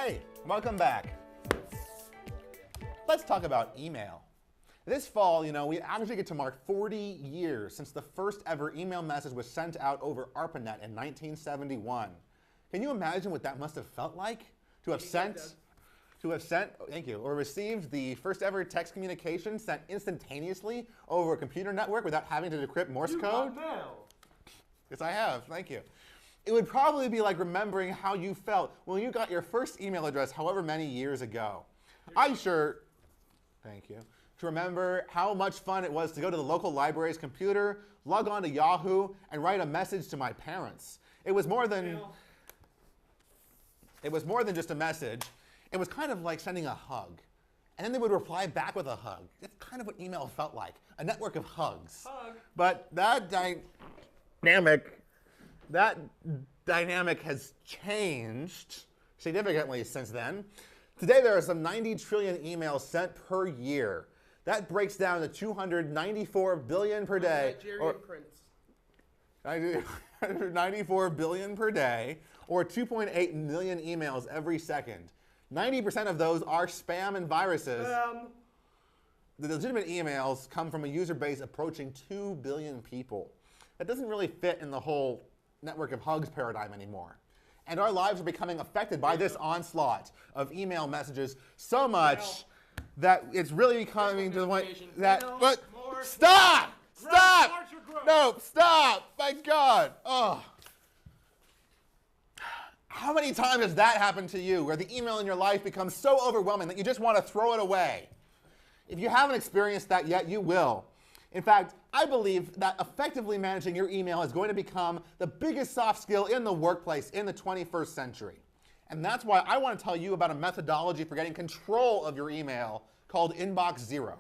Hey, welcome back. Let's talk about email. This fall, we actually get to mark 40 years since the first ever email message was sent out over ARPANET in 1971. Can you imagine what that must have felt like? To have sent, thank you, or received the first ever text communication sent instantaneously over a computer network without having to decrypt Morse code? Yes, I have, thank you. It would probably be like remembering how you felt when you got your first email address however many years ago. Thank you, to remember how much fun it was to go to the local library's computer, log on to Yahoo, and write a message to my parents. It was more than just a message. It was kind of like sending a hug. And then they would reply back with a hug. That's kind of what email felt like, a network of hugs. But that dynamic has changed significantly since then. Today there are some 90 trillion emails sent per year. That breaks down to 294 billion per day. Nigerian prince. 94 billion per day, or 2.8 million emails every second. 90% of those are spam and viruses. The legitimate emails come from a user base approaching 2 billion people. That doesn't really fit in the whole network of hugs paradigm anymore. And our lives are becoming affected by this onslaught of email messages so much that it's really becoming to the point that, stop! Stop! No, stop! My God! Oh. How many times has that happened to you, where the email in your life becomes so overwhelming that you just want to throw it away? If you haven't experienced that yet, you will. In fact, I believe that effectively managing your email is going to become the biggest soft skill in the workplace in the 21st century. And that's why I want to tell you about a methodology for getting control of your email called Inbox Zero.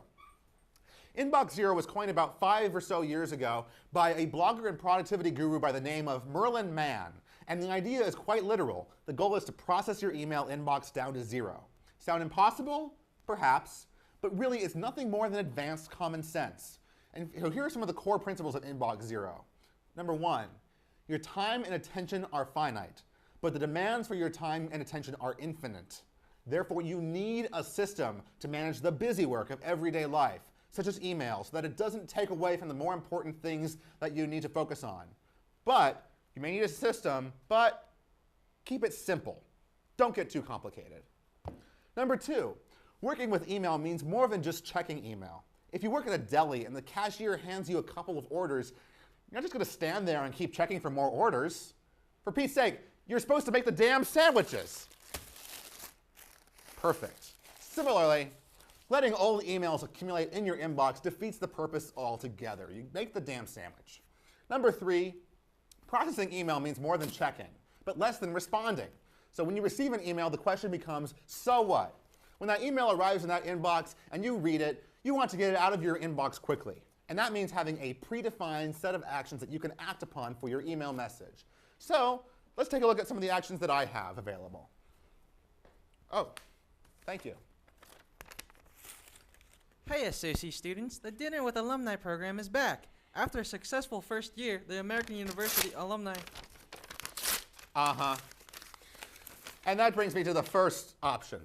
Inbox Zero was coined about 5 or so years ago by a blogger and productivity guru by the name of Merlin Mann. And the idea is quite literal. The goal is to process your email inbox down to zero. Sound impossible? Perhaps. But really, it's nothing more than advanced common sense. And here are some of the core principles of Inbox Zero. Number 1, your time and attention are finite, but the demands for your time and attention are infinite. Therefore, you need a system to manage the busy work of everyday life, such as email, so that it doesn't take away from the more important things that you need to focus on. But you may need a system, but keep it simple. Don't get too complicated. Number 2, working with email means more than just checking email. If you work at a deli and the cashier hands you a couple of orders, you're not just going to stand there and keep checking for more orders. For Pete's sake, you're supposed to make the damn sandwiches. Perfect. Similarly, letting old emails accumulate in your inbox defeats the purpose altogether. You make the damn sandwich. Number 3, processing email means more than checking, but less than responding. So when you receive an email, the question becomes, so what? When that email arrives in that inbox and you read it, you want to get it out of your inbox quickly. And that means having a predefined set of actions that you can act upon for your email message. So let's take a look at some of the actions that I have available. Oh, thank you. Hey SOC students, the Dinner with Alumni program is back. After a successful first year, the American University alumni... And that brings me to the first option.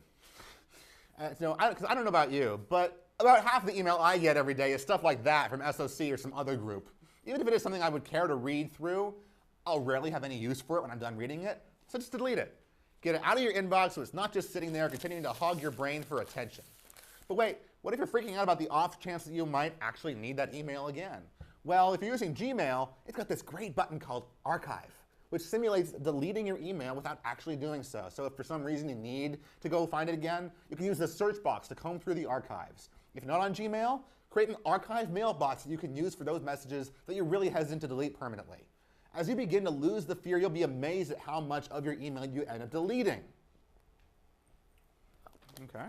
Because I don't know about you, but about half the email I get every day is stuff like that from SOC or some other group. Even if it is something I would care to read through, I'll rarely have any use for it when I'm done reading it, so just delete it. Get it out of your inbox so it's not just sitting there continuing to hog your brain for attention. But wait, what if you're freaking out about the off chance that you might actually need that email again? Well, if you're using Gmail, it's got this great button called Archive, which simulates deleting your email without actually doing so. So if for some reason you need to go find it again, you can use the search box to comb through the archives. If you're not on Gmail, create an archive mailbox that you can use for those messages that you're really hesitant to delete permanently. As you begin to lose the fear, you'll be amazed at how much of your email you end up deleting. Okay.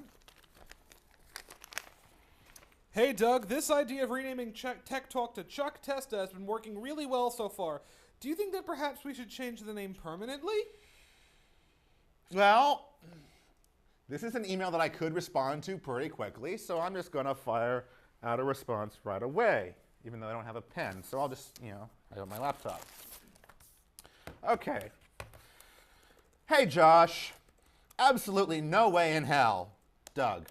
Hey Doug, this idea of renaming Tech Talk to Chuck Testa has been working really well so far. Do you think that perhaps we should change the name permanently? Well, this is an email that I could respond to pretty quickly, so I'm just going to fire out a response right away, even though I don't have a pen. So I'll just, I got my laptop. Okay. Hey, Josh. Absolutely no way in hell, Doug.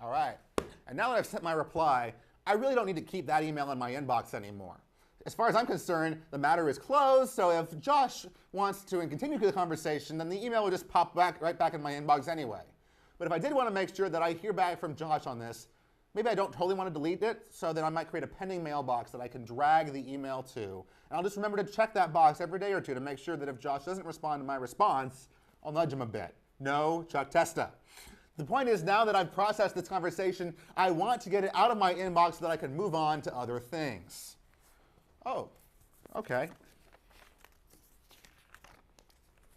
All right. And now that I've sent my reply, I really don't need to keep that email in my inbox anymore. As far as I'm concerned, the matter is closed, so if Josh wants to continue the conversation, then the email will just pop right back in my inbox anyway. But if I did want to make sure that I hear back from Josh on this, maybe I don't totally want to delete it, so then I might create a pending mailbox that I can drag the email to. And I'll just remember to check that box every day or two to make sure that if Josh doesn't respond to my response, I'll nudge him a bit. No, Chuck Testa. The point is, now that I've processed this conversation, I want to get it out of my inbox so that I can move on to other things. Oh, okay.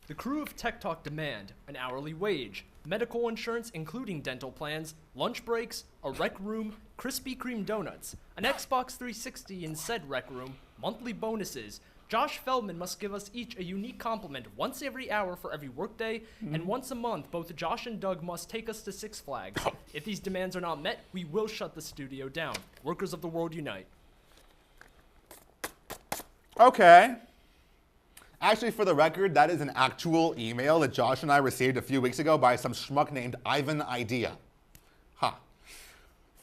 The crew of Tech Talk demand an hourly wage, medical insurance including dental plans, lunch breaks, a rec room, Krispy Kreme donuts, an Xbox 360 in said rec room, monthly bonuses. Josh Feldman must give us each a unique compliment once every hour for every workday, and once a month, both Josh and Doug must take us to Six Flags. If these demands are not met, we will shut the studio down. Workers of the world unite. Okay. Actually, for the record, that is an actual email that Josh and I received a few weeks ago by some schmuck named Ivan Idea. Huh.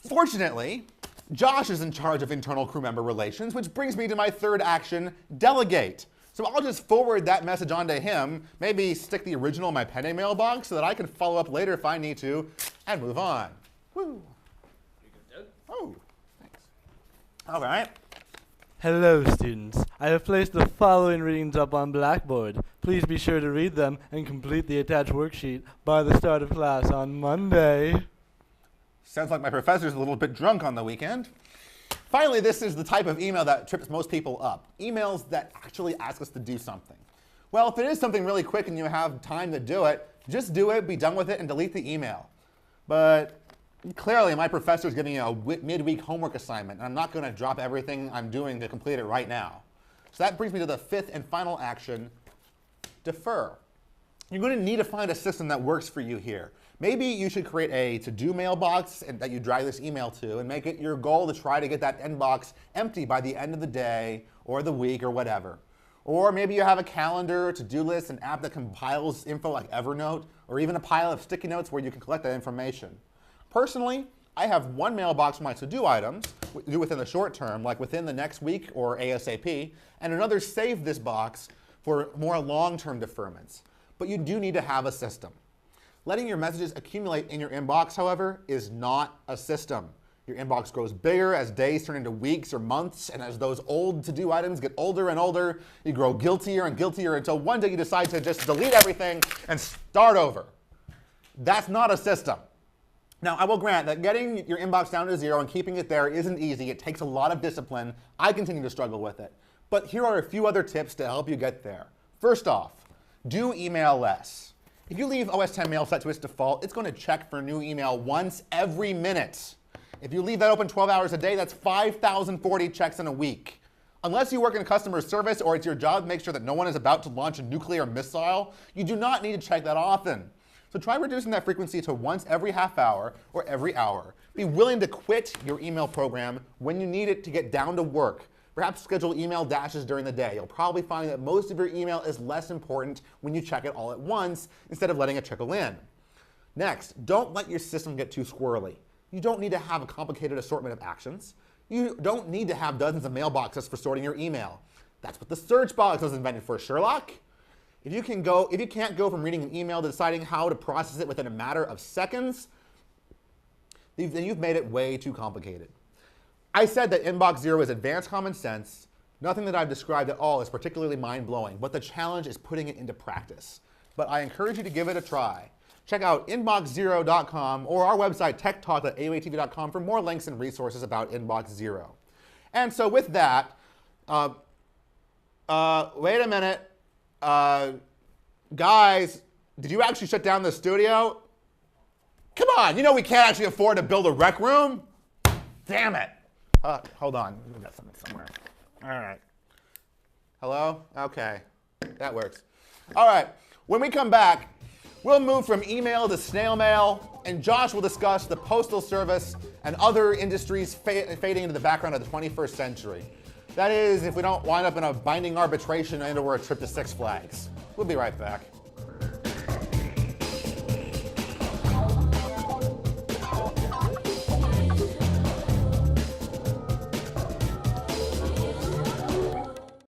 Fortunately, Josh is in charge of internal crew member relations, which brings me to my third action, delegate. So I'll just forward that message on to him, maybe stick the original in my pending mailbox so that I can follow up later if I need to, and move on. Woo. Oh, thanks. All right. Hello, students. I have placed the following readings up on Blackboard. Please be sure to read them and complete the attached worksheet by the start of class on Monday. Sounds like my professor's a little bit drunk on the weekend. Finally, this is the type of email that trips most people up. Emails that actually ask us to do something. Well, if it is something really quick and you have time to do it, just do it, be done with it, and delete the email. But clearly, my professor's giving you a midweek homework assignment, and I'm not going to drop everything I'm doing to complete it right now. So that brings me to the fifth and final action, defer. You're going to need to find a system that works for you here. Maybe you should create a to-do mailbox that you drag this email to and make it your goal to try to get that inbox empty by the end of the day or the week or whatever. Or maybe you have a calendar, to-do list, an app that compiles info like Evernote, or even a pile of sticky notes where you can collect that information. Personally, I have one mailbox for my to-do items, do within the short term, like within the next week or ASAP, and another save this box for more long-term deferments. But you do need to have a system. Letting your messages accumulate in your inbox, however, is not a system. Your inbox grows bigger as days turn into weeks or months, and as those old to-do items get older and older, you grow guiltier and guiltier until one day you decide to just delete everything and start over. That's not a system. Now, I will grant that getting your inbox down to zero and keeping it there isn't easy. It takes a lot of discipline. I continue to struggle with it. But here are a few other tips to help you get there. First off, do email less. If you leave OS X Mail set to its default, it's going to check for new email once every minute. If you leave that open 12 hours a day, that's 5,040 checks in a week. Unless you work in customer service or it's your job to make sure that no one is about to launch a nuclear missile, you do not need to check that often. So try reducing that frequency to once every half hour or every hour. Be willing to quit your email program when you need it to get down to work. Perhaps schedule email dashes during the day. You'll probably find that most of your email is less important when you check it all at once instead of letting it trickle in. Next, don't let your system get too squirrely. You don't need to have a complicated assortment of actions. You don't need to have dozens of mailboxes for sorting your email. That's what the search box was invented for, Sherlock. If you can't go from reading an email to deciding how to process it within a matter of seconds, then you've made it way too complicated. I said that Inbox Zero is advanced common sense. Nothing that I've described at all is particularly mind-blowing, but the challenge is putting it into practice. But I encourage you to give it a try. Check out inboxzero.com or our website, techtalk.auatv.com, for more links and resources about Inbox Zero. And so with that, wait a minute. Guys, did you actually shut down the studio? Come on, you know we can't actually afford to build a rec room? Damn it. Hold on, we got something somewhere. All right. Hello? Okay, that works. All right, when we come back, we'll move from email to snail mail, and Josh will discuss the Postal Service and other industries fading into the background of the 21st century. That is, if we don't wind up in a binding arbitration and or a trip to Six Flags. We'll be right back.